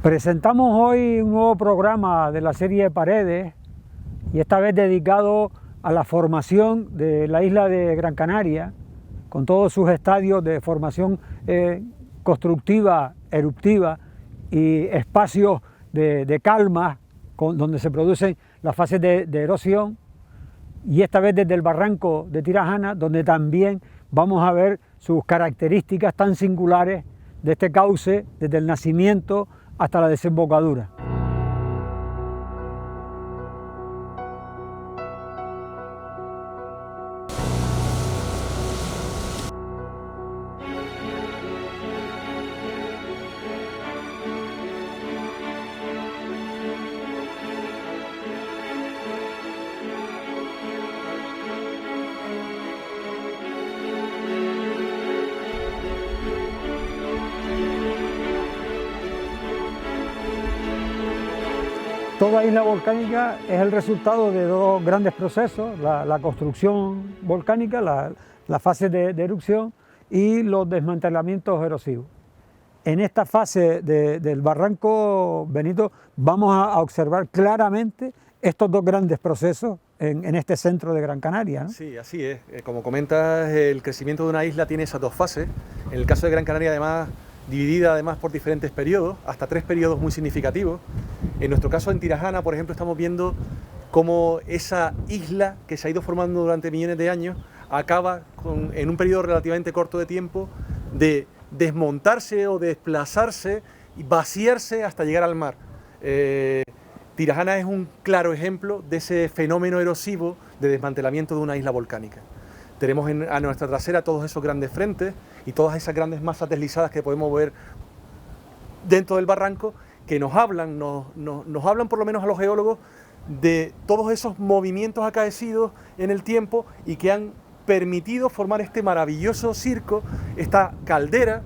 Presentamos hoy un nuevo programa de la serie Paredes y esta vez dedicado a la formación de la isla de Gran Canaria, con todos sus estadios de formación constructiva, eruptiva y espacios de calma donde se producen las fases de erosión, y esta vez desde el barranco de Tirajana, donde también vamos a ver sus características tan singulares de este cauce desde el nacimiento hasta la desembocadura. Toda isla volcánica es el resultado de dos grandes procesos, la construcción volcánica, la fase de erupción y los desmantelamientos erosivos. En esta fase del barranco Benito vamos a observar claramente estos dos grandes procesos en este centro de Gran Canaria, ¿no? Sí, así es. Como comentas, el crecimiento de una isla tiene esas dos fases. En el caso de Gran Canaria, además, dividida por diferentes periodos, hasta 3 periodos muy significativos. En nuestro caso, en Tirajana, por ejemplo, estamos viendo cómo esa isla que se ha ido formando durante millones de años acaba en un periodo relativamente corto de tiempo de desmontarse o desplazarse y vaciarse hasta llegar al mar. Tirajana es un claro ejemplo de ese fenómeno erosivo de desmantelamiento de una isla volcánica. Tenemos a nuestra trasera todos esos grandes frentes y todas esas grandes masas deslizadas que podemos ver dentro del barranco, que nos hablan por lo menos a los geólogos de todos esos movimientos acaecidos en el tiempo y que han permitido formar este maravilloso circo, esta caldera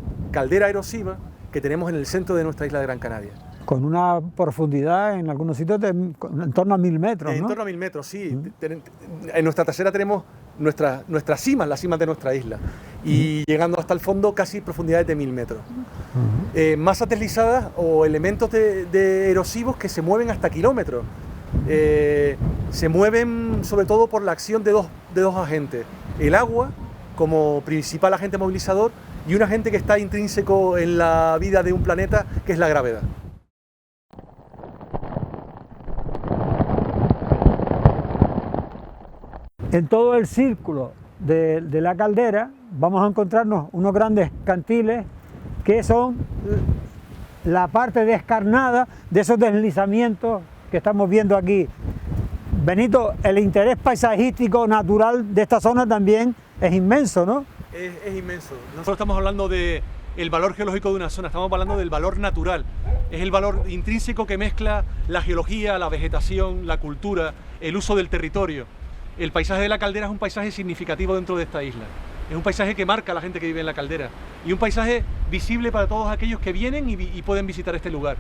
erosiva que tenemos en el centro de nuestra isla de Gran Canaria. Con una profundidad en algunos sitios en torno a 1000 metros, ¿no? En torno a 1000 metros, sí. En nuestra trasera tenemos nuestras cimas, las cimas de nuestra isla, y llegando hasta el fondo casi profundidades de 1000 metros. Masas deslizadas o elementos de erosivos que se mueven hasta kilómetros. Se mueven sobre todo por la acción de dos agentes. El agua, como principal agente movilizador, y un agente que está intrínseco en la vida de un planeta, que es la gravedad. En todo el círculo de la caldera vamos a encontrarnos unos grandes cantiles que son la parte descarnada de esos deslizamientos que estamos viendo aquí. Benito, el interés paisajístico natural de esta zona también es inmenso, ¿no? Es inmenso. Nosotros estamos hablando del valor geológico de una zona, estamos hablando del valor natural. Es el valor intrínseco que mezcla la geología, la vegetación, la cultura, el uso del territorio. El paisaje de la caldera es un paisaje significativo dentro de esta isla. Es un paisaje que marca a la gente que vive en la caldera y un paisaje visible para todos aquellos que vienen y pueden visitar este lugar.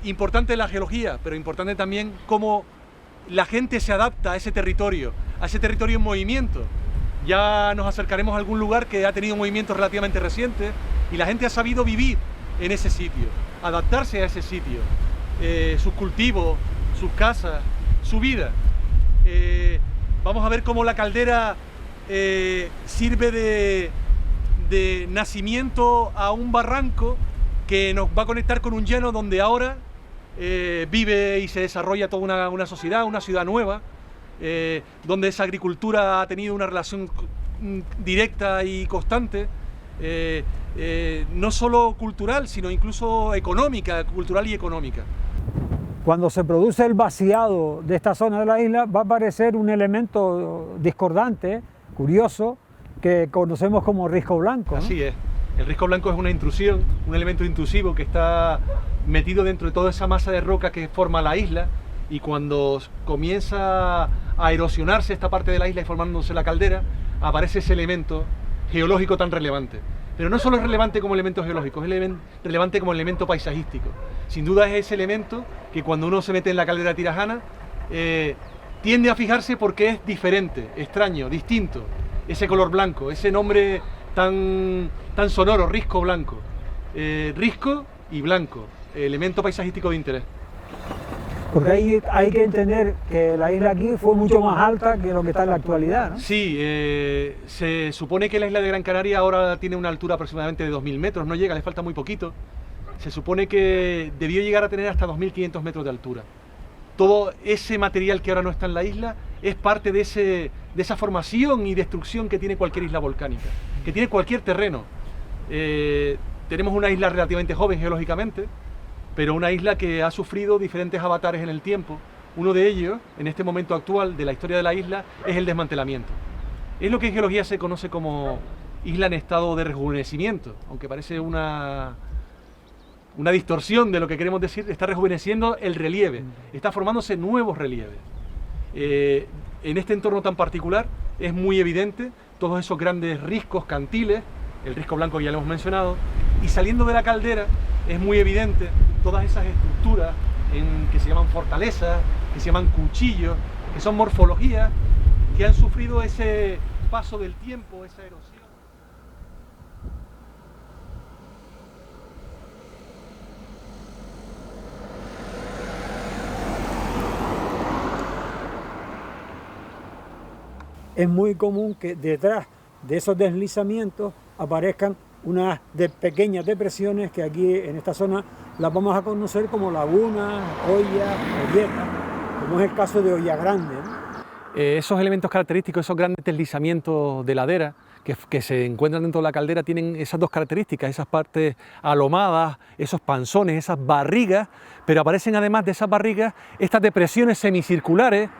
Importante la geología, pero importante también cómo la gente se adapta a ese territorio en movimiento. Ya nos acercaremos a algún lugar que ha tenido movimientos relativamente recientes y la gente ha sabido vivir en ese sitio, adaptarse a ese sitio, sus cultivos, sus casas, su vida. Vamos a ver cómo la caldera sirve de nacimiento a un barranco que nos va a conectar con un llano donde ahora vive y se desarrolla toda una sociedad, una ciudad nueva, donde esa agricultura ha tenido una relación directa y constante, no solo cultural, sino incluso económica, cultural y económica. Cuando se produce el vaciado de esta zona de la isla va a aparecer un elemento discordante, curioso, que conocemos como risco blanco, ¿no? Así es. El risco blanco es una intrusión, un elemento intrusivo que está metido dentro de toda esa masa de roca que forma la isla, y cuando comienza a erosionarse esta parte de la isla y formándose la caldera, aparece ese elemento geológico tan relevante. Pero no solo es relevante como elemento geológico, es relevante como elemento paisajístico. Sin duda es ese elemento que cuando uno se mete en la caldera tirajana tiende a fijarse porque es diferente, extraño, distinto. Ese color blanco, ese nombre tan sonoro, risco blanco. Risco y blanco, elemento paisajístico de interés. Porque hay que entender que la isla aquí fue mucho más alta que lo que está en la actualidad, ¿no? Sí, se supone que la isla de Gran Canaria ahora tiene una altura aproximadamente de 2000 metros, no llega, le falta muy poquito. Se supone que debió llegar a tener hasta 2500 metros de altura. Todo ese material que ahora no está en la isla es parte de esa formación y destrucción que tiene cualquier isla volcánica, que tiene cualquier terreno. Tenemos una isla relativamente joven geológicamente, pero una isla que ha sufrido diferentes avatares en el tiempo. Uno de ellos, en este momento actual de la historia de la isla, es el desmantelamiento. Es lo que en geología se conoce como isla en estado de rejuvenecimiento, aunque parece una distorsión de lo que queremos decir. Está rejuveneciendo el relieve, está formándose nuevos relieves. En este entorno tan particular es muy evidente todos esos grandes riscos, cantiles, el risco blanco que ya lo hemos mencionado, y saliendo de la caldera es muy evidente todas esas estructuras que se llaman fortalezas, que se llaman cuchillos, que son morfologías que han sufrido ese paso del tiempo, esa erosión. Es muy común que detrás de esos deslizamientos aparezcan unas pequeñas depresiones que aquí en esta zona las vamos a conocer como lagunas, ollas, olletas, como es el caso de Olla Grande, ¿no? Esos elementos característicos, esos grandes deslizamientos de ladera que se encuentran dentro de la caldera tienen esas dos características, esas partes alomadas, esos panzones, esas barrigas, pero aparecen además de esas barrigas estas depresiones semicirculares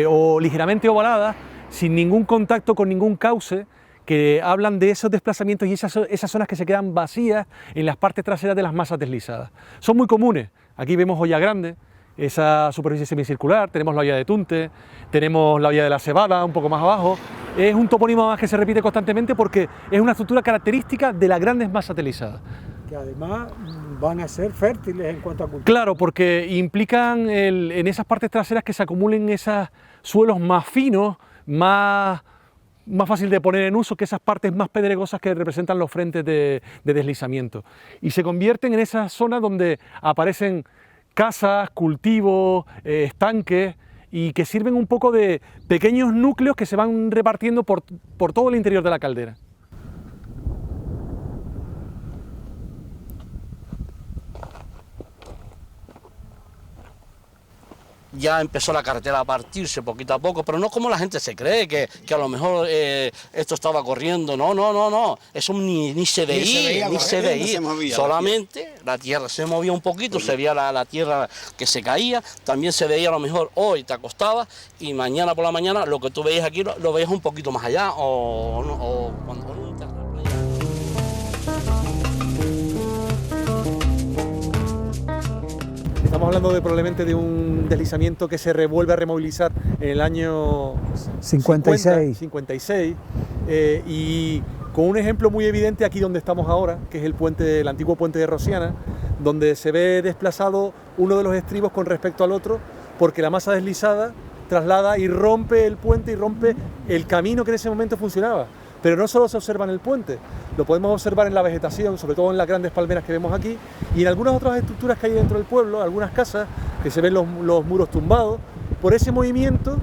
o ligeramente ovaladas, sin ningún contacto con ningún cauce, que hablan de esos desplazamientos y esas zonas que se quedan vacías en las partes traseras de las masas deslizadas. Son muy comunes. Aquí vemos Olla Grande, esa superficie semicircular, tenemos la Olla de Tunte, tenemos la Olla de la Cebada un poco más abajo. Es un topónimo más que se repite constantemente porque es una estructura característica de las grandes masas deslizadas. Que además van a ser fértiles en cuanto a cultivo. Claro, porque implican en esas partes traseras que se acumulen esos suelos más finos, más fácil de poner en uso que esas partes más pedregosas que representan los frentes de deslizamiento. Y se convierten en esas zonas donde aparecen casas, cultivos, estanques, y que sirven un poco de pequeños núcleos que se van repartiendo por todo el interior de la caldera. Ya empezó la carretera a partirse poquito a poco, pero no como la gente se cree, que a lo mejor esto estaba corriendo, no, eso ni se veía, ni se veía. Solamente la tierra se movía un poquito, se veía la tierra que se caía, también se veía a lo mejor hoy te acostabas y mañana por la mañana lo que tú veías aquí lo veías un poquito más allá o cuando Estamos hablando probablemente de un deslizamiento que se vuelve a removilizar en el año 56 y con un ejemplo muy evidente aquí donde estamos ahora, que es el antiguo puente de Rosiana, donde se ve desplazado uno de los estribos con respecto al otro, porque la masa deslizada traslada y rompe el puente y rompe el camino que en ese momento funcionaba. Pero no solo se observa en el puente, lo podemos observar en la vegetación, sobre todo en las grandes palmeras que vemos aquí, y en algunas otras estructuras que hay dentro del pueblo, algunas casas, que se ven los muros tumbados, por ese movimiento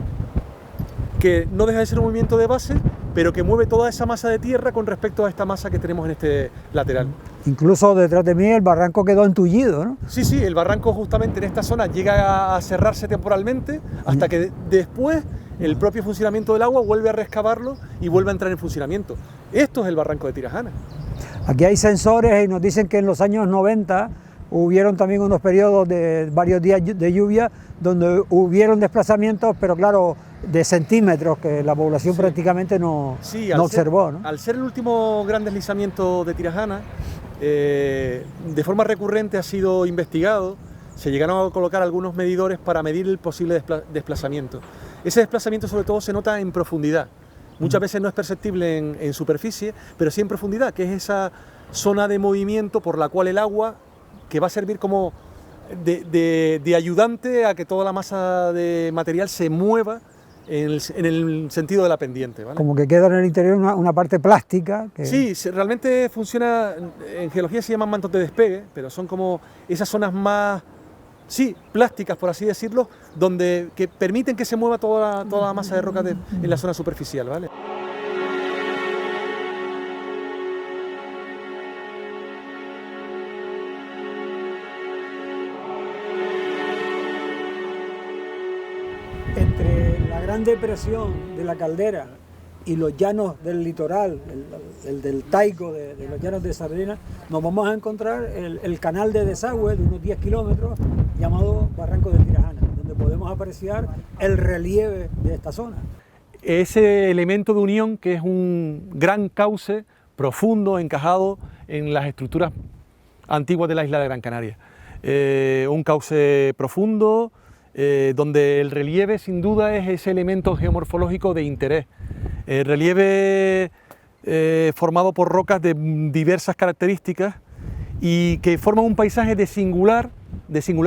que no deja de ser un movimiento de base, pero que mueve toda esa masa de tierra con respecto a esta masa que tenemos en este lateral. Incluso detrás de mí el barranco quedó entullido, ¿no? Sí, el barranco justamente en esta zona llega a cerrarse temporalmente hasta que después el propio funcionamiento del agua vuelve a rescavarlo y vuelve a entrar en funcionamiento. Esto es el barranco de Tirajana. Aquí hay sensores y nos dicen que en los años 90 hubieron también unos periodos de varios días de lluvia donde hubieron desplazamientos, pero claro, de centímetros que la población prácticamente no observó, ¿no? Al ser el último gran deslizamiento de Tirajana, de forma recurrente ha sido investigado, se llegaron a colocar algunos medidores para medir el posible desplazamiento. Ese desplazamiento sobre todo se nota en profundidad. Muchas veces no es perceptible en superficie, pero sí en profundidad, que es esa zona de movimiento por la cual el agua, que va a servir como de ayudante a que toda la masa de material se mueva en el sentido de la pendiente, ¿vale? Como que queda en el interior una parte plástica. Que... Sí, realmente funciona, en geología se llaman mantos de despegue, pero son como esas zonas más, sí, plásticas, por así decirlo, que permiten que se mueva toda la masa de roca en la zona superficial, ¿vale? Entre la gran depresión de la caldera y los llanos del litoral, el del Taico, de los llanos de Sardina, nos vamos a encontrar el canal de desagüe de unos 10 kilómetros llamado Barranco de Tirajana, donde podemos apreciar el relieve de esta zona. Ese elemento de unión que es un gran cauce profundo, encajado en las estructuras antiguas de la isla de Gran Canaria. Un cauce profundo, donde el relieve sin duda es ese elemento geomorfológico de interés. El relieve formado por rocas de diversas características y que forman un paisaje de singular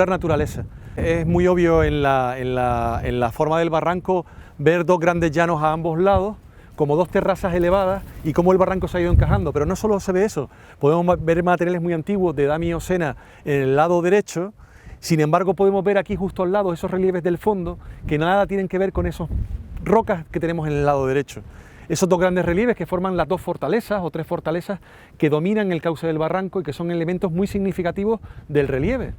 naturaleza. Es muy obvio en la forma del barranco ver dos grandes llanos a ambos lados, como dos terrazas elevadas y cómo el barranco se ha ido encajando, pero no solo se ve eso, podemos ver materiales muy antiguos de edad miocena en el lado derecho. Sin embargo, podemos ver aquí justo al lado esos relieves del fondo que nada tienen que ver con esas rocas que tenemos en el lado derecho. Esos dos grandes relieves que forman las dos fortalezas o tres fortalezas que dominan el cauce del barranco y que son elementos muy significativos del relieve.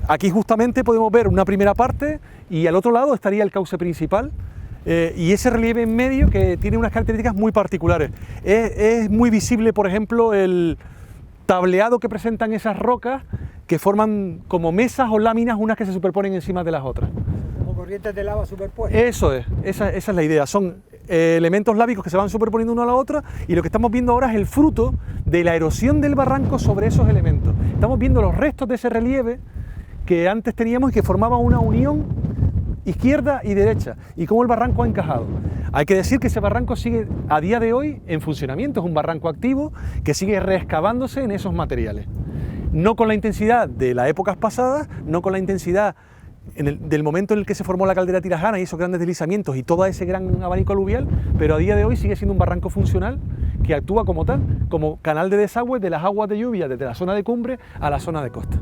Aquí justamente podemos ver una primera parte y al otro lado estaría el cauce principal y ese relieve en medio que tiene unas características muy particulares. Es muy visible, por ejemplo, el tableado que presentan esas rocas que forman como mesas o láminas unas que se superponen encima de las otras. Como corrientes de lava superpuestas. Eso es, esa es la idea, son elementos lábicos que se van superponiendo uno a la otra y lo que estamos viendo ahora es el fruto de la erosión del barranco sobre esos elementos. Estamos viendo los restos de ese relieve que antes teníamos y que formaban una unión izquierda y derecha y cómo el barranco ha encajado. Hay que decir que ese barranco sigue a día de hoy en funcionamiento, es un barranco activo que sigue reexcavándose en esos materiales. No con la intensidad de las épocas pasadas, no con la intensidad del momento en el que se formó la caldera tirajana y esos grandes deslizamientos y todo ese gran abanico aluvial, pero a día de hoy sigue siendo un barranco funcional que actúa como tal, como canal de desagüe de las aguas de lluvia desde la zona de cumbre a la zona de costa.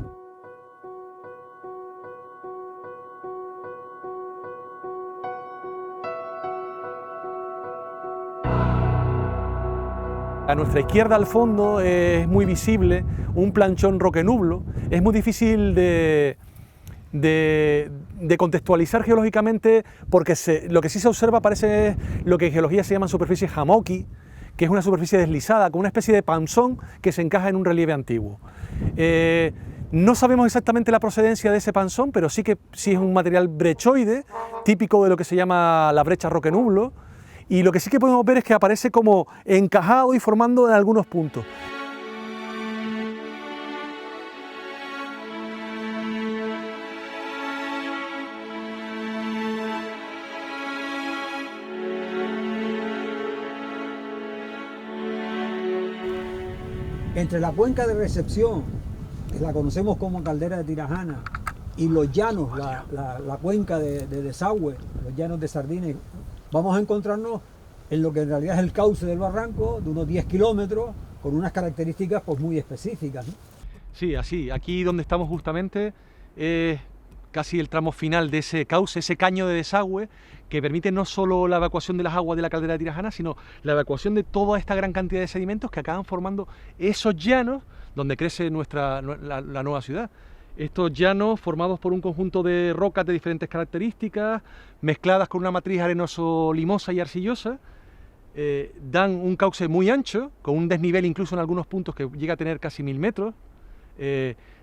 A nuestra izquierda al fondo es muy visible un planchón roquenublo. Es muy difícil de contextualizar geológicamente porque lo que sí se observa parece lo que en geología se llama superficie hamoki, que es una superficie deslizada, con una especie de panzón que se encaja en un relieve antiguo. No sabemos exactamente la procedencia de ese panzón, pero sí es un material brechoide, típico de lo que se llama la brecha roquenublo, y lo que sí que podemos ver es que aparece como encajado y formando en algunos puntos. Entre la cuenca de recepción, que la conocemos como caldera de Tirajana, y los llanos, la cuenca de desagüe, los llanos de Sardina, vamos a encontrarnos en lo que en realidad es el cauce del barranco, de unos 10 kilómetros, con unas características pues, muy específicas, ¿no? Sí, así, aquí donde estamos justamente es casi el tramo final de ese cauce, ese caño de desagüe, que permite no solo la evacuación de las aguas de la caldera de Tirajana, sino la evacuación de toda esta gran cantidad de sedimentos que acaban formando esos llanos donde crece la nueva ciudad. Estos llanos formados por un conjunto de rocas de diferentes características, mezcladas con una matriz arenoso-limosa y arcillosa, dan un cauce muy ancho, con un desnivel incluso en algunos puntos que llega a tener casi 1000 metros,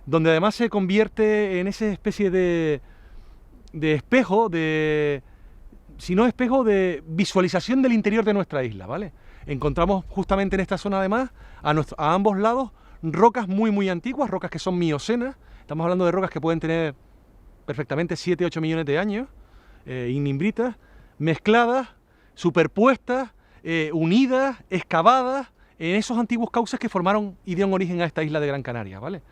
donde además se convierte en esa especie de espejo, si no espejo, de visualización del interior de nuestra isla, ¿vale? Encontramos justamente en esta zona además, a ambos lados, rocas muy antiguas, rocas que son miocenas. Estamos hablando de rocas que pueden tener perfectamente 7-8 millones de años, ignimbritas, mezcladas, superpuestas, unidas, excavadas en esos antiguos cauces que formaron y dieron origen a esta isla de Gran Canaria, ¿vale?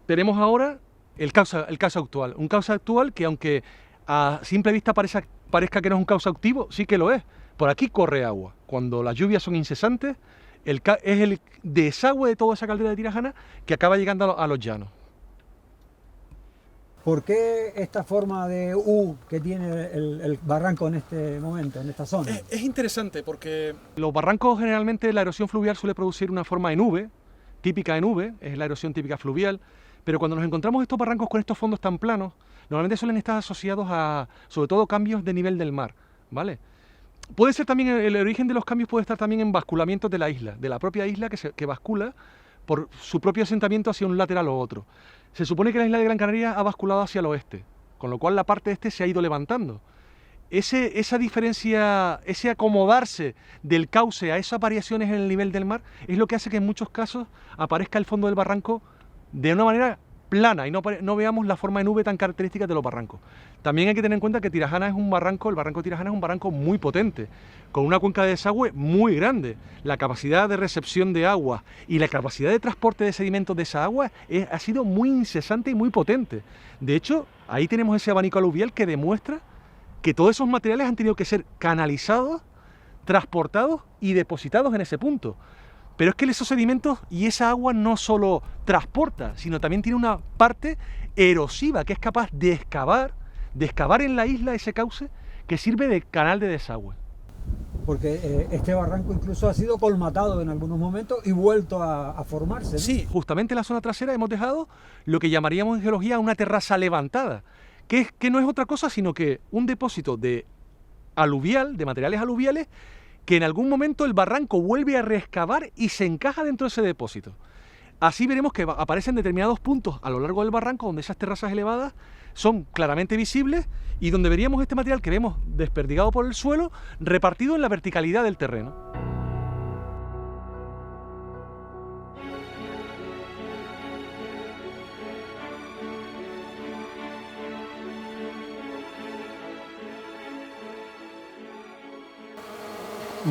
Tenemos ahora el cauce actual, un cauce actual que aunque a simple vista parezca que no es un cauce activo, sí que lo es. Por aquí corre agua. Cuando las lluvias son incesantes, es el desagüe de toda esa caldera de Tirajana que acaba llegando a los llanos. ¿Por qué esta forma de U que tiene el barranco en este momento, en esta zona? Es interesante porque los barrancos generalmente la erosión fluvial suele producir una forma en V, típica en V, es la erosión típica fluvial, pero cuando nos encontramos estos barrancos con estos fondos tan planos, normalmente suelen estar asociados a, sobre todo, cambios de nivel del mar, ¿vale? Puede ser también, el origen de los cambios puede estar también en basculamientos de la isla, de la propia isla que bascula por su propio asentamiento hacia un lateral o otro. Se supone que la isla de Gran Canaria ha basculado hacia el oeste, con lo cual la parte este se ha ido levantando. Esa diferencia, ese acomodarse del cauce a esas variaciones en el nivel del mar, es lo que hace que en muchos casos aparezca el fondo del barranco de una manera plana y no veamos la forma en V tan característica de los barrancos. También hay que tener en cuenta que Tirajana es un barranco, el barranco de Tirajana es un barranco muy potente, con una cuenca de desagüe muy grande. La capacidad de recepción de agua y la capacidad de transporte de sedimentos de esa agua ha sido muy incesante y muy potente. De hecho, ahí tenemos ese abanico aluvial que demuestra que todos esos materiales han tenido que ser canalizados, transportados y depositados en ese punto. Pero es que esos sedimentos y esa agua no solo transporta, sino también tiene una parte erosiva que es capaz de excavar en la isla ese cauce que sirve de canal de desagüe. Porque este barranco incluso ha sido colmatado en algunos momentos y vuelto a formarse, ¿no? Sí, justamente en la zona trasera hemos dejado lo que llamaríamos en geología una terraza levantada, que no es otra cosa sino que un depósito de materiales aluviales, que en algún momento el barranco vuelve a reexcavar y se encaja dentro de ese depósito. Así veremos que aparecen determinados puntos a lo largo del barranco donde esas terrazas elevadas son claramente visibles y donde veríamos este material que vemos desperdigado por el suelo repartido en la verticalidad del terreno.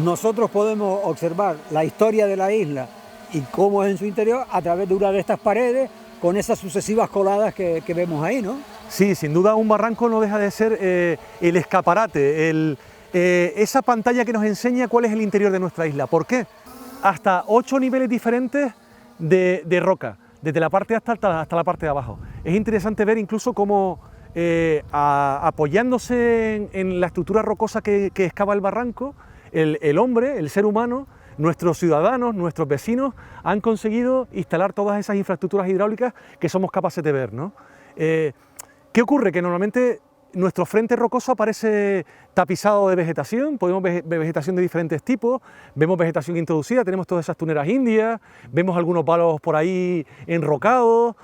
Nosotros podemos observar la historia de la isla y cómo es en su interior a través de una de estas paredes con esas sucesivas coladas que vemos ahí, ¿no? Sí, sin duda un barranco no deja de ser el escaparate, esa pantalla que nos enseña cuál es el interior de nuestra isla. ¿Por qué? Hasta 8 niveles diferentes de roca, desde la parte alta hasta la parte de abajo. Es interesante ver incluso cómo apoyándose en la estructura rocosa que excava el barranco, el hombre, el ser humano, nuestros ciudadanos, nuestros vecinos han conseguido instalar todas esas infraestructuras hidráulicas que somos capaces de ver, ¿no? ¿Qué ocurre? Que normalmente nuestro frente rocoso aparece tapizado de vegetación, podemos ver vegetación de diferentes tipos, vemos vegetación introducida, tenemos todas esas tuneras indias, vemos algunos palos por ahí enrocados,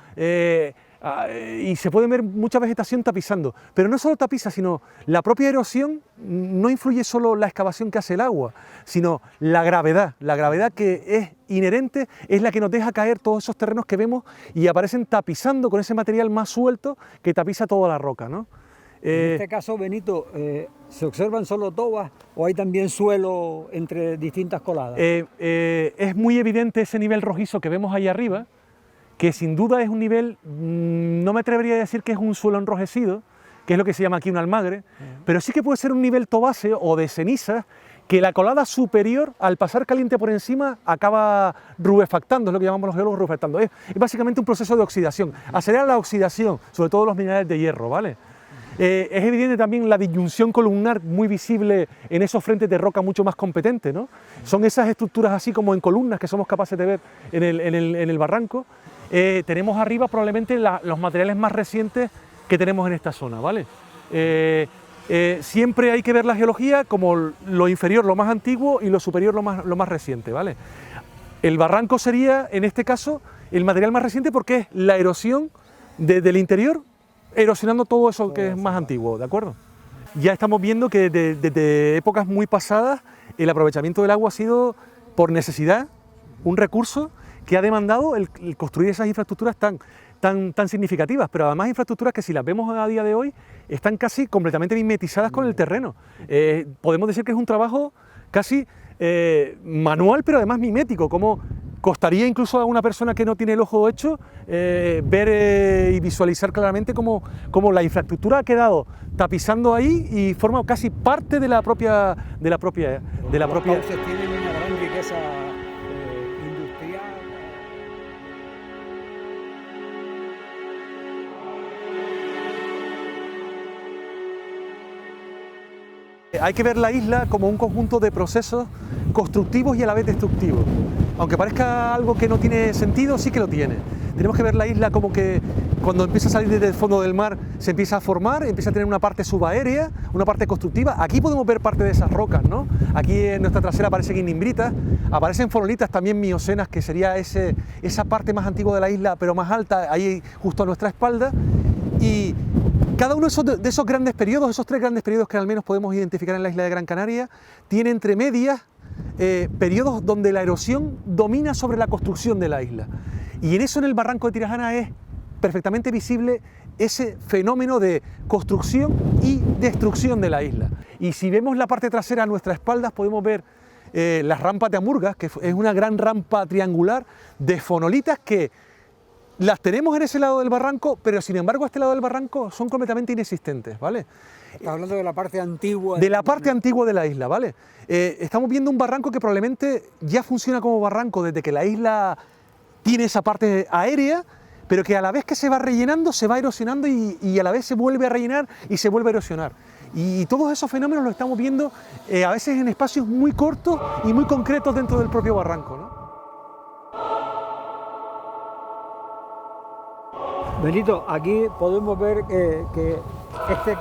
y se puede ver mucha vegetación tapizando, pero no solo tapiza, sino la propia erosión no influye solo la excavación que hace el agua, sino la gravedad que es inherente, es la que nos deja caer todos esos terrenos que vemos y aparecen tapizando con ese material más suelto que tapiza toda la roca, ¿no? En este caso, Benito, ¿se observan solo tobas o hay también suelo entre distintas coladas? Es muy evidente ese nivel rojizo que vemos ahí arriba, que sin duda es un nivel, no me atrevería a decir que es un suelo enrojecido, que es lo que se llama aquí un almagre, pero sí que puede ser un nivel tobáceo o de cenizas, que la colada superior, al pasar caliente por encima, acaba rubefactando, es lo que llamamos los geólogos rubefactando. Es básicamente un proceso de oxidación, acelera la oxidación, sobre todo los minerales de hierro, ¿vale? Es evidente también la disyunción columnar muy visible en esos frentes de roca mucho más competentes, ¿no? Son esas estructuras así como en columnas que somos capaces de ver en el barranco. Tenemos arriba probablemente los materiales más recientes que tenemos en esta zona, ¿vale? Siempre hay que ver la geología como lo inferior, lo más antiguo, y lo superior, lo más reciente, ¿vale? El barranco sería, en este caso, el material más reciente porque es la erosión del interior, erosionando todo eso que es más antiguo, ¿de acuerdo? Ya estamos viendo que desde épocas muy pasadas el aprovechamiento del agua ha sido, por necesidad, un recurso que ha demandado el construir esas infraestructuras tan significativas, pero además infraestructuras que si las vemos a día de hoy están casi completamente mimetizadas con el terreno. Podemos decir que es un trabajo casi manual, pero además mimético, como costaría incluso a una persona que no tiene el ojo hecho ver y visualizar claramente cómo la infraestructura ha quedado tapizando ahí y forma casi parte de la propia. Los cauces tienen una gran riqueza industrial. Hay que ver la isla como un conjunto de procesos constructivos y a la vez destructivos. Aunque parezca algo que no tiene sentido, sí que lo tiene. Tenemos que ver la isla como que cuando empieza a salir desde el fondo del mar se empieza a formar, empieza a tener una parte subaérea, una parte constructiva. Aquí podemos ver parte de esas rocas, ¿no? Aquí en nuestra trasera aparecen ignimbritas, aparecen fonolitas también miocenas, que sería esa parte más antigua de la isla, pero más alta, ahí justo a nuestra espalda. Y cada uno de esos grandes periodos, esos 3 grandes periodos que al menos podemos identificar en la isla de Gran Canaria, tiene entre medias periodos donde la erosión domina sobre la construcción de la isla. Y en eso, en el barranco de Tirajana, es perfectamente visible ese fenómeno de construcción y destrucción de la isla. Y si vemos la parte trasera a nuestras espaldas, podemos ver las rampas de Amurgas, que es una gran rampa triangular de fonolitas que las tenemos en ese lado del barranco, pero sin embargo a este lado del barranco son completamente inexistentes, ¿vale? Estás hablando de la parte antigua. De la parte antigua de la isla, ¿vale? Estamos viendo un barranco que probablemente ya funciona como barranco desde que la isla tiene esa parte aérea, pero que a la vez que se va rellenando, se va erosionando y a la vez se vuelve a rellenar y se vuelve a erosionar. Y todos esos fenómenos los estamos viendo a veces en espacios muy cortos y muy concretos dentro del propio barranco, ¿no? Benito, aquí podemos ver que este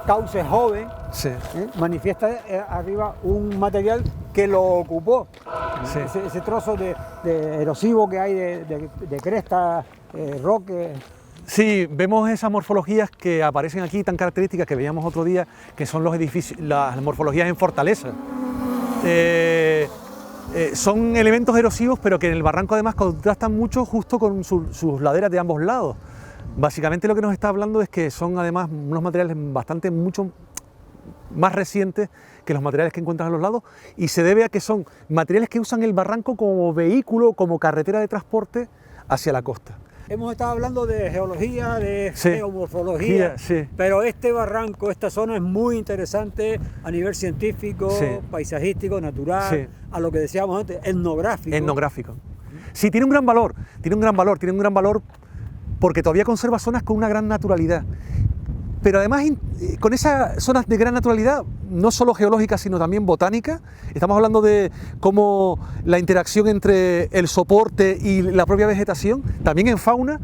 cauce joven Sí. manifiesta arriba un material que lo ocupó. Sí. Ese trozo de erosivo que hay de cresta, roques. Sí, vemos esas morfologías que aparecen aquí tan características que veíamos otro día, que son los edificios, las morfologías en fortaleza. Son elementos erosivos, pero que en el barranco además contrastan mucho justo con sus laderas de ambos lados. Básicamente lo que nos está hablando es que son además unos materiales mucho más recientes que los materiales que encuentran a los lados, y se debe a que son materiales que usan el barranco como vehículo, como carretera de transporte hacia la costa. Hemos estado hablando de geología, de Sí, geomorfología, sí. pero este barranco, esta zona es muy interesante a nivel científico, Sí. paisajístico, natural, Sí. a lo que decíamos antes, etnográfico. Etnográfico. Sí, tiene un gran valor, porque todavía conserva zonas con una gran naturalidad. Pero además, con esas zonas de gran naturalidad, no solo geológica, sino también botánica, estamos hablando de cómo la interacción entre el soporte y la propia vegetación, también en fauna,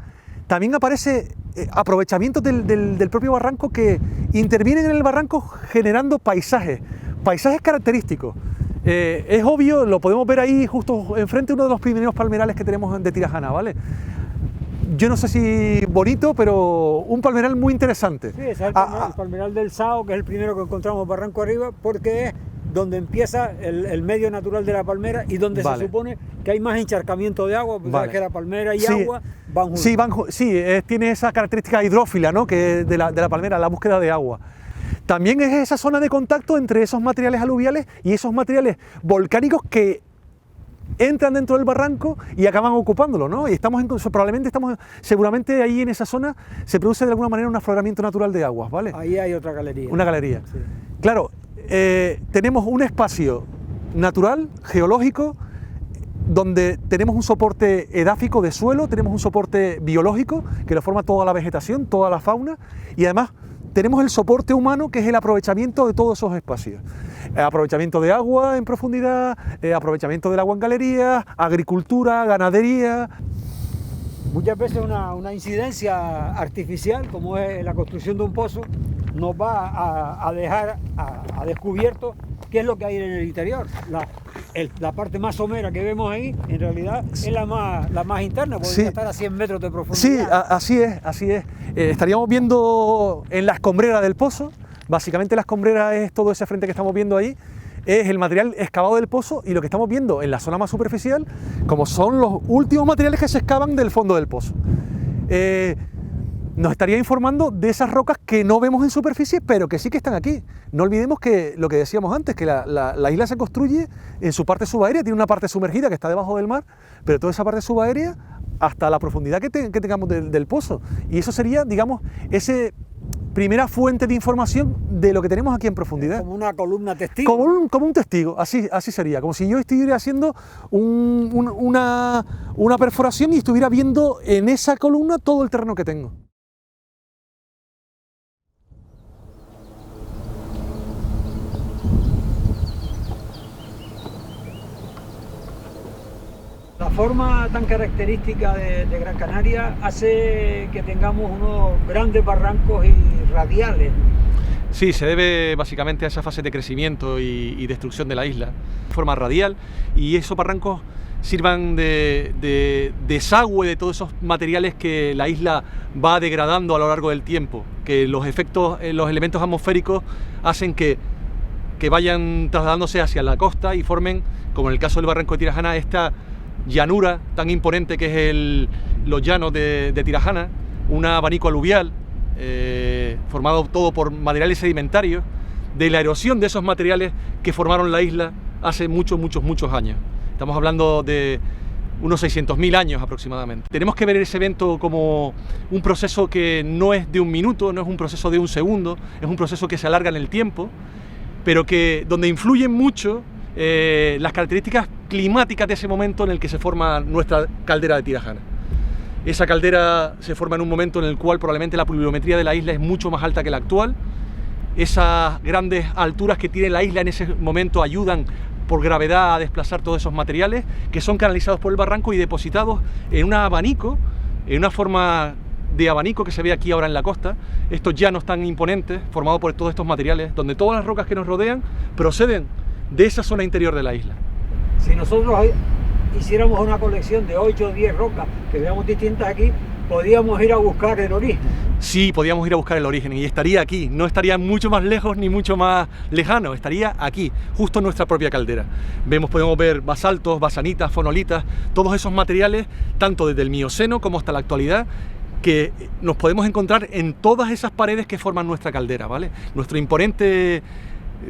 también aparece aprovechamientos del propio barranco que intervienen en el barranco generando paisajes característicos. Es obvio, lo podemos ver ahí justo enfrente, uno de los primeros palmerales que tenemos de Tirajana, ¿vale? Yo no sé si bonito, pero un palmeral muy interesante. Sí, es el palmeral del Sao, que es el primero que encontramos barranco arriba, porque es donde empieza el medio natural de la palmera y donde se supone que hay más encharcamiento de agua, porque sabes que la palmera y agua van juntos. Sí, tiene esa característica hidrófila, ¿no? Que de la palmera, la búsqueda de agua. También es esa zona de contacto entre esos materiales aluviales y esos materiales volcánicos que entran dentro del barranco y acaban ocupándolo, ¿no? Y seguramente ahí en esa zona se produce de alguna manera un afloramiento natural de aguas, ¿vale? Ahí hay otra galería. Una galería. Sí. Claro, tenemos un espacio natural, geológico, donde tenemos un soporte edáfico de suelo, tenemos un soporte biológico que lo forma toda la vegetación, toda la fauna, y además tenemos el soporte humano, que es el aprovechamiento de todos esos espacios. Aprovechamiento de agua en profundidad, aprovechamiento del agua en galerías, agricultura, ganadería. Muchas veces una incidencia artificial, como es la construcción de un pozo, nos va a dejar a descubierto qué es lo que hay en el interior. La parte más somera que vemos ahí, en realidad, es la más interna, podría estar a 100 metros de profundidad. Sí, así es. Estaríamos viendo en la escombrera del pozo. Básicamente la escombrera es todo ese frente que estamos viendo ahí, es el material excavado del pozo, y lo que estamos viendo en la zona más superficial, como son los últimos materiales que se excavan del fondo del pozo. nos estaría informando de esas rocas que no vemos en superficie, pero que sí que están aquí. No olvidemos que lo que decíamos antes, que la isla se construye en su parte subaérea, tiene una parte sumergida que está debajo del mar, pero toda esa parte subaérea hasta la profundidad que tengamos del pozo. Y eso sería, digamos, esa primera fuente de información de lo que tenemos aquí en profundidad. Como una columna testigo. Como un testigo, así sería, como si yo estuviera haciendo una perforación y estuviera viendo en esa columna todo el terreno que tengo. La forma tan característica de Gran Canaria hace que tengamos unos grandes barrancos y radiales. Sí, se debe básicamente a esa fase de crecimiento y destrucción de la isla, de forma radial, y esos barrancos sirvan de desagüe de todos esos materiales que la isla va degradando a lo largo del tiempo, que los elementos atmosféricos hacen que vayan trasladándose hacia la costa y formen, como en el caso del barranco de Tirajana, esta llanura tan imponente que es los llanos de Tirajana, un abanico aluvial formado todo por materiales sedimentarios, de la erosión de esos materiales que formaron la isla hace muchos años. Estamos hablando de unos 600.000 años aproximadamente. Tenemos que ver ese evento como un proceso que no es de un minuto, no es un proceso de un segundo, es un proceso que se alarga en el tiempo, pero donde influyen mucho las características climáticas de ese momento en el que se forma nuestra caldera de Tirajana. Esa caldera se forma en un momento en el cual probablemente la pluviometría de la isla es mucho más alta que la actual. Esas grandes alturas que tiene la isla en ese momento ayudan por gravedad a desplazar todos esos materiales que son canalizados por el barranco y depositados en un abanico, en una forma de abanico que se ve aquí ahora en la costa, estos llanos tan imponentes formados por todos estos materiales, donde todas las rocas que nos rodean proceden de esa zona interior de la isla. Si nosotros hiciéramos una colección de 8 o 10 rocas que veamos distintas aquí, podríamos ir a buscar el origen. Sí, podíamos ir a buscar el origen y estaría aquí, no estaría mucho más lejos ni mucho más lejano, estaría aquí, justo en nuestra propia caldera. Podemos ver basaltos, basanitas, fonolitas, todos esos materiales, tanto desde el Mioceno como hasta la actualidad, que nos podemos encontrar en todas esas paredes que forman nuestra caldera, ¿vale? Nuestra imponente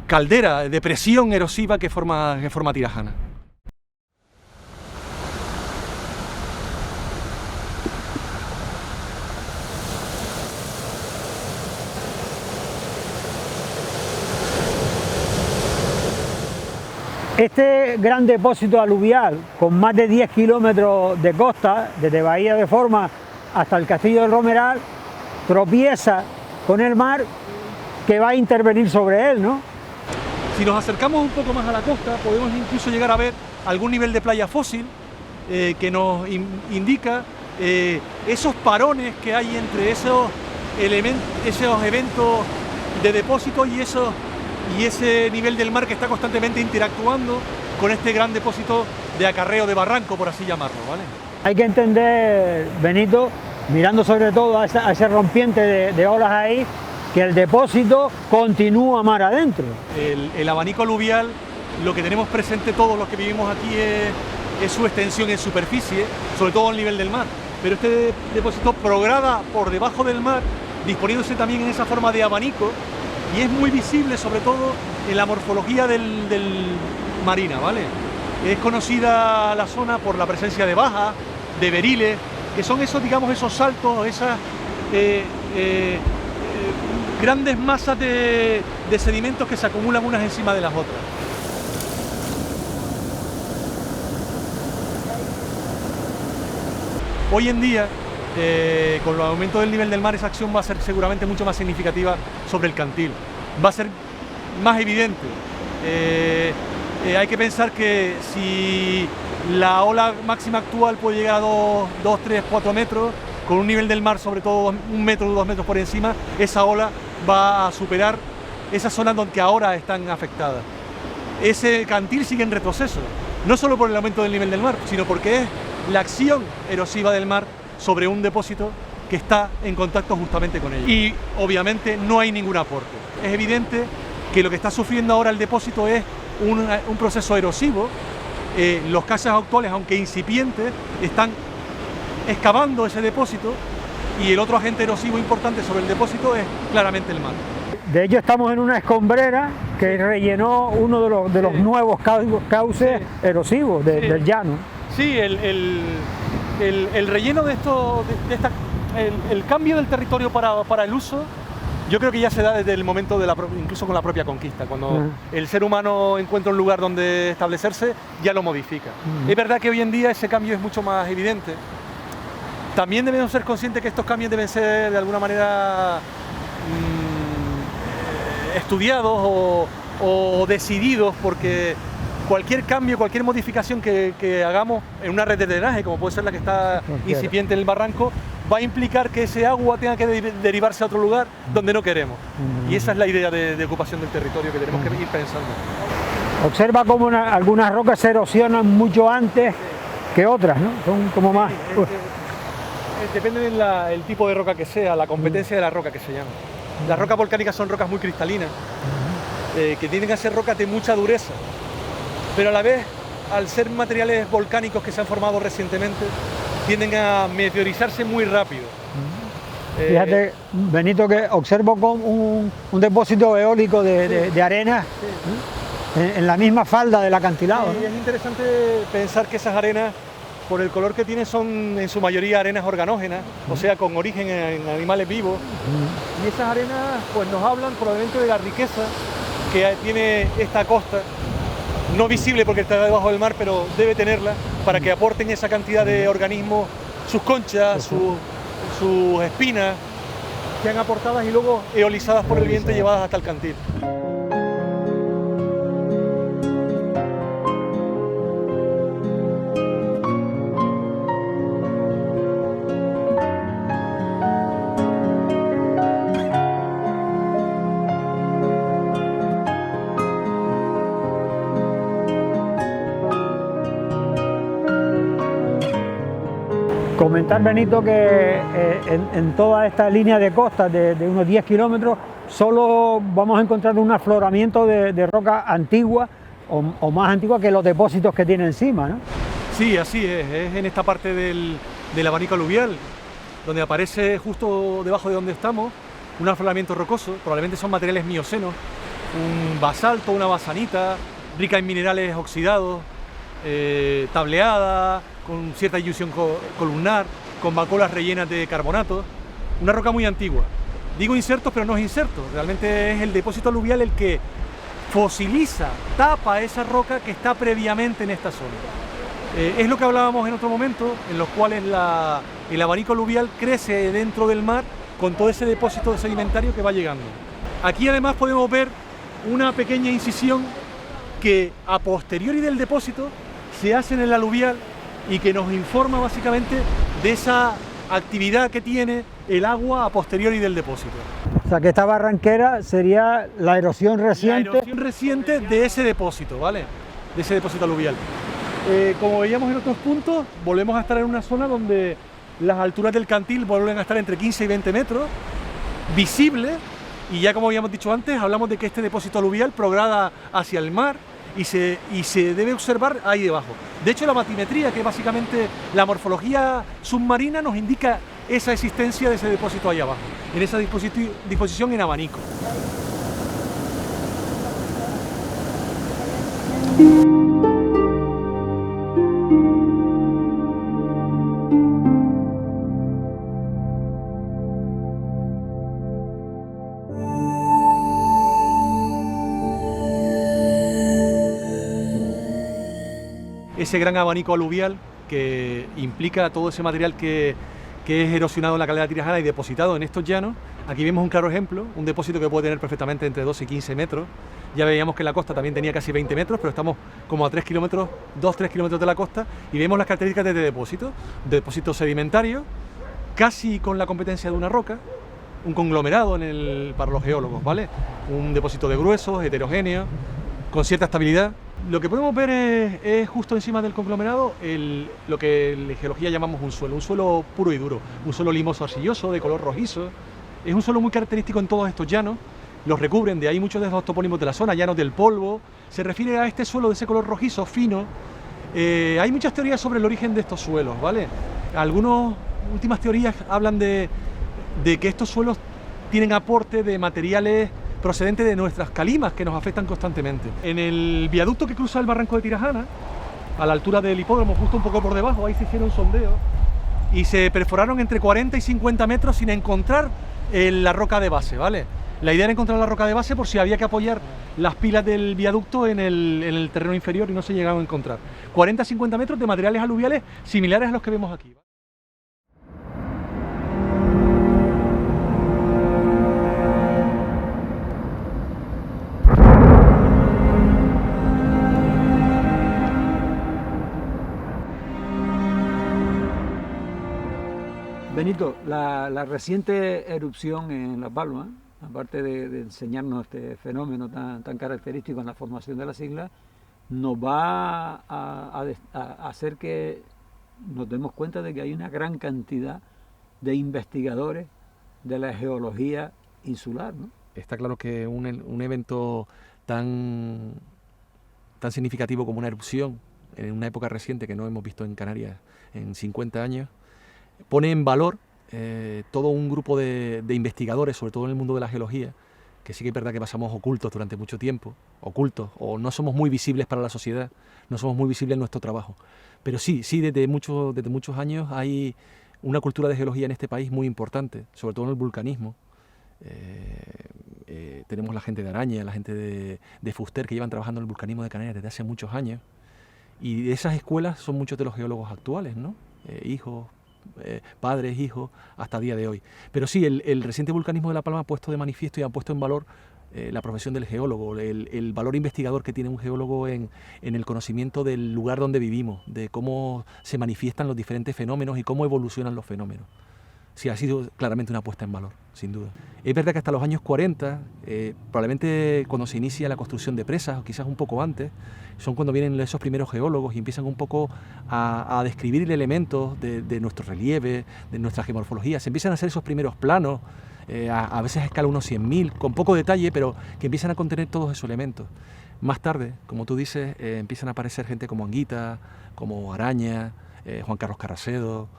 caldera de presión erosiva que forma Tirajana. Este gran depósito aluvial, con más de 10 kilómetros de costa, desde Bahía de Forma hasta el Castillo del Romeral, tropieza con el mar que va a intervenir sobre él, ¿no? Si nos acercamos un poco más a la costa, podemos incluso llegar a ver algún nivel de playa fósil que nos indica esos parones que hay entre esos eventos de depósito y ese nivel del mar que está constantemente interactuando con este gran depósito de acarreo de barranco, por así llamarlo, ¿vale? Hay que entender, Benito, mirando sobre todo a ese rompiente de olas ahí, que el depósito continúa mar adentro. El abanico aluvial, lo que tenemos presente todos los que vivimos aquí es su extensión en superficie, sobre todo al nivel del mar. Pero este depósito prograda por debajo del mar, disponiéndose también en esa forma de abanico, y es muy visible sobre todo en la morfología del marina, ¿vale? Es conocida la zona por la presencia de bajas, de beriles, que son esos, digamos, esos saltos, esas grandes masas de sedimentos que se acumulan unas encima de las otras. Hoy en día, con el aumento del nivel del mar, esa acción va a ser seguramente mucho más significativa sobre el Cantil. Va a ser más evidente. Hay que pensar que si la ola máxima actual puede llegar a 2, 3, 4 metros, con un nivel del mar sobre todo 1 metro o 2 metros por encima, esa ola va a superar esas zonas donde ahora están afectadas. Ese Cantil sigue en retroceso, no solo por el aumento del nivel del mar, sino porque es la acción erosiva del mar sobre un depósito que está en contacto justamente con ella. Y obviamente no hay ningún aporte. Es evidente que lo que está sufriendo ahora el depósito es un proceso erosivo. Los casos actuales, aunque incipientes, están excavando ese depósito y el otro agente erosivo importante sobre el depósito es claramente el mar. De hecho, estamos en una escombrera que rellenó uno de los nuevos cauces erosivos del llano. Sí, el relleno de esto, el cambio del territorio para el uso, yo creo que ya se da desde el momento incluso con la propia conquista, cuando el ser humano encuentra un lugar donde establecerse, ya lo modifica. Es verdad que hoy en día ese cambio es mucho más evidente. También debemos ser conscientes que estos cambios deben ser de alguna manera estudiados o decididos, porque cualquier cambio, cualquier modificación que hagamos en una red de drenaje, como puede ser la que está incipiente en el barranco, va a implicar que ese agua tenga que derivarse a otro lugar donde no queremos. Y esa es la idea de ocupación del territorio que tenemos que ir pensando. Observa cómo algunas rocas se erosionan mucho antes que otras, ¿no? Son como más... Depende del tipo de roca que sea, la competencia de la roca que se llama. Las rocas volcánicas son rocas muy cristalinas, que tienden a ser rocas de mucha dureza, pero a la vez, al ser materiales volcánicos que se han formado recientemente, tienden a meteorizarse muy rápido. Fíjate, Benito, que observo con un depósito eólico de arena en la misma falda del acantilado. Es interesante pensar que esas arenas, por el color que tienen, son en su mayoría arenas organógenas, o sea, con origen en animales vivos. Y esas arenas pues nos hablan probablemente de la riqueza que tiene esta costa, no visible porque está debajo del mar, pero debe tenerla para que aporten esa cantidad de organismos, sus conchas, sus espinas, sean aportadas y luego eolizadas por el viento y llevadas hasta el cantil. Comentar, Benito, que en toda esta línea de costa de unos 10 kilómetros solo vamos a encontrar un afloramiento de roca antigua o más antigua que los depósitos que tiene encima, ¿no? Sí, así es en esta parte del abanico aluvial, donde aparece justo debajo de donde estamos un afloramiento rocoso, probablemente son materiales miocenos, un basalto, una basanita, rica en minerales oxidados, tableada, con cierta dilución columnar, con bacolas rellenas de carbonato, una roca muy antigua. Digo insertos, pero no es inserto, realmente es el depósito aluvial el que fosiliza, tapa esa roca que está previamente en esta zona. Es lo que hablábamos en otro momento, en los cuales el abanico aluvial crece dentro del mar con todo ese depósito sedimentario que va llegando. Aquí además podemos ver una pequeña incisión que a posteriori del depósito se hace en el aluvial y que nos informa básicamente de esa actividad que tiene el agua a posteriori del depósito. O sea, que esta barranquera sería la erosión reciente. La erosión reciente de ese depósito, ¿vale? De ese depósito aluvial. Como veíamos en otros puntos, volvemos a estar en una zona donde las alturas del cantil vuelven a estar entre 15 y 20 metros, visible, y ya como habíamos dicho antes, hablamos de que este depósito aluvial prograda hacia el mar y se debe observar ahí debajo. De hecho, la batimetría, que es básicamente la morfología submarina, nos indica esa existencia de ese depósito ahí abajo, en esa disposición en abanico. Ese gran abanico aluvial que implica todo ese material que es erosionado en la calera tirajana y depositado en estos llanos. Aquí vemos un claro ejemplo, un depósito que puede tener perfectamente entre 12 y 15 metros. Ya veíamos que la costa también tenía casi 20 metros, pero estamos como a 3 kilómetros, 2-3 kilómetros de la costa, y vemos las características de este depósito sedimentario, casi con la competencia de una roca, un conglomerado para los geólogos, ¿vale? Un depósito de gruesos, heterogéneo, con cierta estabilidad. Lo que podemos ver es justo encima del conglomerado lo que en geología llamamos un suelo puro y duro, un suelo limoso arcilloso, de color rojizo. Es un suelo muy característico en todos estos llanos, los recubren, de ahí muchos de los topónimos de la zona, llanos del polvo, se refiere a este suelo de ese color rojizo, fino. Hay muchas teorías sobre el origen de estos suelos, ¿vale? Algunas últimas teorías hablan de de que estos suelos tienen aporte de materiales procedentes de nuestras calimas que nos afectan constantemente. En el viaducto que cruza el barranco de Tirajana, a la altura del hipódromo, justo un poco por debajo, ahí se hicieron sondeos y se perforaron entre 40 y 50 metros sin encontrar la roca de base, ¿vale? La idea era encontrar la roca de base por si había que apoyar las pilas del viaducto en el terreno inferior y no se llegaron a encontrar. 40 a 50 metros de materiales aluviales similares a los que vemos aquí. Benito, la reciente erupción en Las Palmas, aparte de enseñarnos este fenómeno tan característico en la formación de las islas, nos va a hacer que nos demos cuenta de que hay una gran cantidad de investigadores de la geología insular, ¿no? Está claro que un evento tan significativo como una erupción en una época reciente que no hemos visto en Canarias en 50 años, pone en valor todo un grupo de investigadores, sobre todo en el mundo de la geología, que sí que es verdad que pasamos ocultos durante mucho tiempo, o no somos muy visibles para la sociedad, no somos muy visibles en nuestro trabajo. Pero sí, desde muchos años hay una cultura de geología en este país muy importante, sobre todo en el vulcanismo. Tenemos la gente de Araña, la gente de Fuster, que llevan trabajando en el vulcanismo de Canarias desde hace muchos años. Y de esas escuelas son muchos de los geólogos actuales, ¿no? Hijos, padres, hijos, hasta el día de hoy. Pero sí, el reciente vulcanismo de La Palma ha puesto de manifiesto y ha puesto en valor la profesión del geólogo, el valor investigador que tiene un geólogo en el conocimiento del lugar donde vivimos, de cómo se manifiestan los diferentes fenómenos y cómo evolucionan los fenómenos. Sí, ha sido claramente una puesta en valor, sin duda. Es verdad que hasta los años 40, probablemente cuando se inicia la construcción de presas, o quizás un poco antes, son cuando vienen esos primeros geólogos y empiezan un poco a describir elementos de nuestro relieve, de nuestra geomorfología. Se empiezan a hacer esos primeros planos, a veces a escala unos 100.000, con poco detalle, pero que empiezan a contener todos esos elementos. Más tarde, como tú dices, empiezan a aparecer gente como Anguita, como Araña, Juan Carlos Carracedo,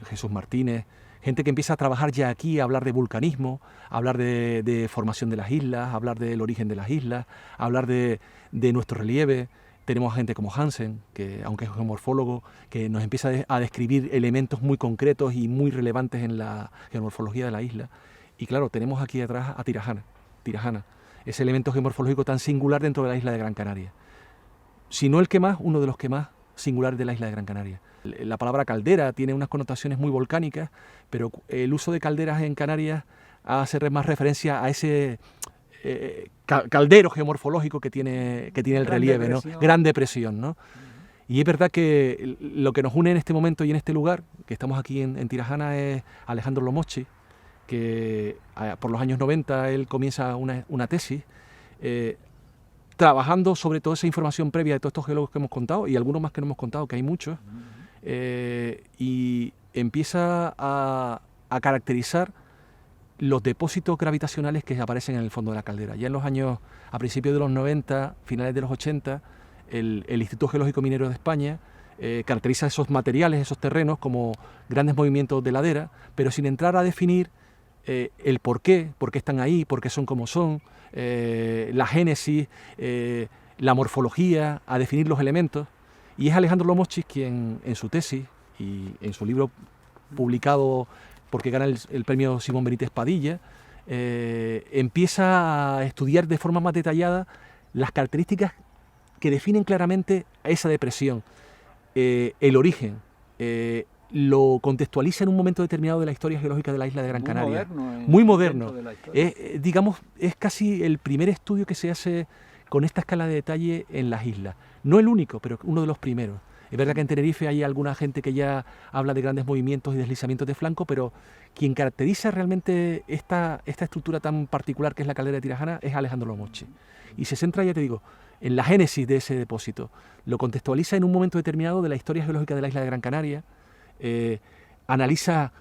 Jesús Martínez, gente que empieza a trabajar ya aquí, a hablar de vulcanismo, a hablar de formación de las islas, a hablar del origen de las islas, a hablar de nuestro relieve. Tenemos gente como Hansen, que aunque es geomorfólogo, que nos empieza a describir elementos muy concretos y muy relevantes en la geomorfología de la isla. Y claro, tenemos aquí atrás a Tirajana, ese elemento geomorfológico tan singular dentro de la isla de Gran Canaria. Si no el que más, uno de los que más singulares de la isla de Gran Canaria. La palabra caldera tiene unas connotaciones muy volcánicas, pero el uso de calderas en Canarias hace más referencia a ese caldero geomorfológico que tiene el relieve, ¿no? Gran depresión, ¿no? Y es verdad que lo que nos une en este momento y en este lugar, que estamos aquí en Tirajana, es Alejandro Lomoschi, que por los años 90 él comienza una tesis trabajando sobre toda esa información previa de todos estos geólogos que hemos contado y algunos más que no hemos contado, que hay muchos, y empieza a caracterizar los depósitos gravitacionales que aparecen en el fondo de la caldera. Ya en los años, a principios de los 90, finales de los 80, el Instituto Geológico Minero de España caracteriza esos materiales, esos terrenos, como grandes movimientos de ladera, pero sin entrar a definir el por qué están ahí, por qué son como son, la génesis, la morfología, a definir los elementos. Y es Alejandro Lomoschi quien en su tesis y en su libro publicado porque gana el premio Simón Benítez Padilla, empieza a estudiar de forma más detallada las características que definen claramente esa depresión, el origen, lo contextualiza en un momento determinado de la historia geológica de la isla de Gran Canaria. Muy moderno. Digamos, es casi el primer estudio que se hace con esta escala de detalle en las islas. No el único, pero uno de los primeros. Es verdad que en Tenerife hay alguna gente que ya habla de grandes movimientos y deslizamientos de flanco, pero quien caracteriza realmente esta estructura tan particular que es la caldera de Tirajana es Alejandro Lomoschi. Y se centra, ya te digo, en la génesis de ese depósito. Lo contextualiza en un momento determinado de la historia geológica de la isla de Gran Canaria, analiza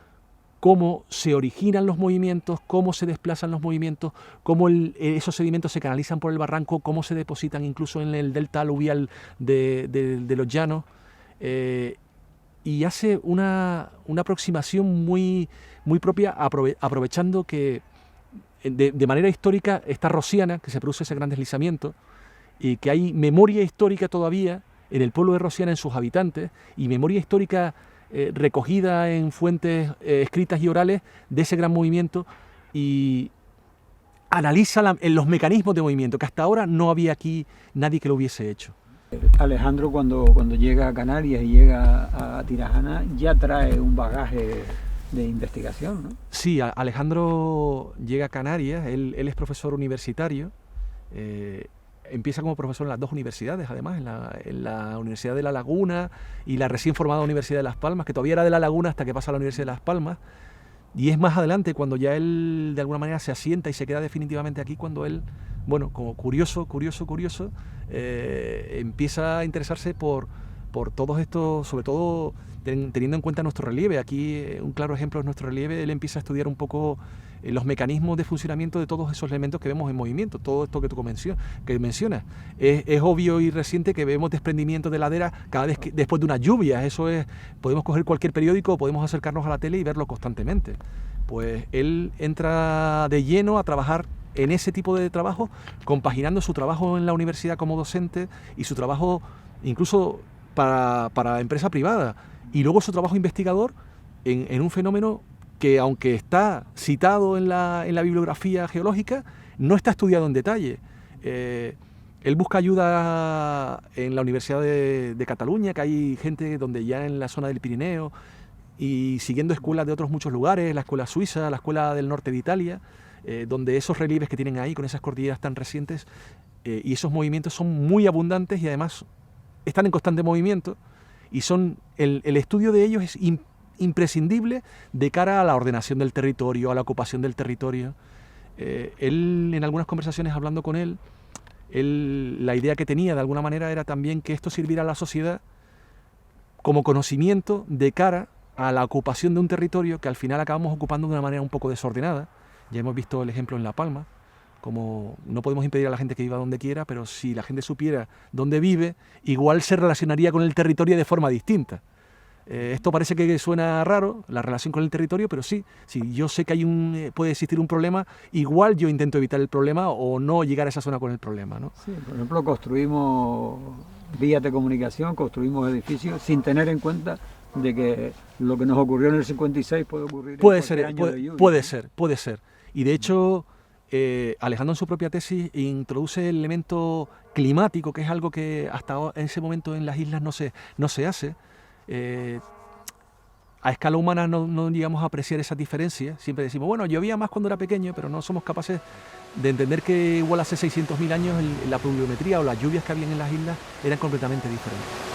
cómo se originan los movimientos, cómo se desplazan los movimientos, cómo esos sedimentos se canalizan por el barranco, cómo se depositan incluso en el delta aluvial de los llanos, y hace una aproximación muy propia, aprovechando que de manera histórica está Rosiana, que se produce ese gran deslizamiento, y que hay memoria histórica todavía en el pueblo de Rosiana, en sus habitantes, y memoria histórica recogida en fuentes escritas y orales de ese gran movimiento, y analiza los mecanismos de movimiento, que hasta ahora no había aquí nadie que lo hubiese hecho. Alejandro, cuando llega a Canarias y llega a Tirajana, ya trae un bagaje de investigación, ¿no? Sí, Alejandro llega a Canarias, él es profesor universitario, empieza como profesor en las dos universidades, además, en la Universidad de La Laguna y la recién formada Universidad de Las Palmas, que todavía era de La Laguna hasta que pasa a la Universidad de Las Palmas, y es más adelante cuando ya él de alguna manera se asienta y se queda definitivamente aquí, cuando él, bueno, como curioso, empieza a interesarse por todos estos, sobre todo teniendo en cuenta nuestro relieve. Aquí un claro ejemplo es nuestro relieve. Él empieza a estudiar un poco los mecanismos de funcionamiento de todos esos elementos que vemos en movimiento, todo esto que tú mencionas. Es obvio y reciente que vemos desprendimiento de ladera cada vez después de una lluvia. Eso es, podemos coger cualquier periódico, podemos acercarnos a la tele y verlo constantemente. Pues él entra de lleno a trabajar en ese tipo de trabajo, compaginando su trabajo en la universidad como docente y su trabajo incluso para empresa privada, y luego su trabajo investigador en un fenómeno que, aunque está citado en la bibliografía geológica, no está estudiado en detalle. Él busca ayuda en la Universidad de Cataluña, que hay gente donde ya en la zona del Pirineo, y siguiendo escuelas de otros muchos lugares, la escuela suiza, la escuela del norte de Italia, donde esos relieves que tienen ahí, con esas cordilleras tan recientes, y esos movimientos son muy abundantes y además están en constante movimiento, y el estudio de ellos es imprescindible de cara a la ordenación del territorio, a la ocupación del territorio. Él, en algunas conversaciones hablando con él, la idea que tenía de alguna manera era también que esto sirviera a la sociedad como conocimiento de cara a la ocupación de un territorio que al final acabamos ocupando de una manera un poco desordenada. Ya hemos visto el ejemplo en La Palma, como no podemos impedir a la gente que viva donde quiera, pero si la gente supiera dónde vive, igual se relacionaría con el territorio de forma distinta. Esto parece que suena raro, la relación con el territorio, pero sí, si yo sé que puede existir un problema, igual yo intento evitar el problema o no llegar a esa zona con el problema, ¿no? Sí, por ejemplo, construimos vías de comunicación, construimos edificios sin tener en cuenta de que lo que nos ocurrió en el 56 puede ocurrir en cualquier año de lluvia. Puede ser. Y de hecho, Alejandro en su propia tesis introduce el elemento climático, que es algo que hasta en ese momento en las islas no se hace. A escala humana no llegamos a apreciar esa diferencia. Siempre decimos, bueno, llovía más cuando era pequeño, pero no somos capaces de entender que igual hace 600.000 años la pluviometría o las lluvias que habían en las islas eran completamente diferentes.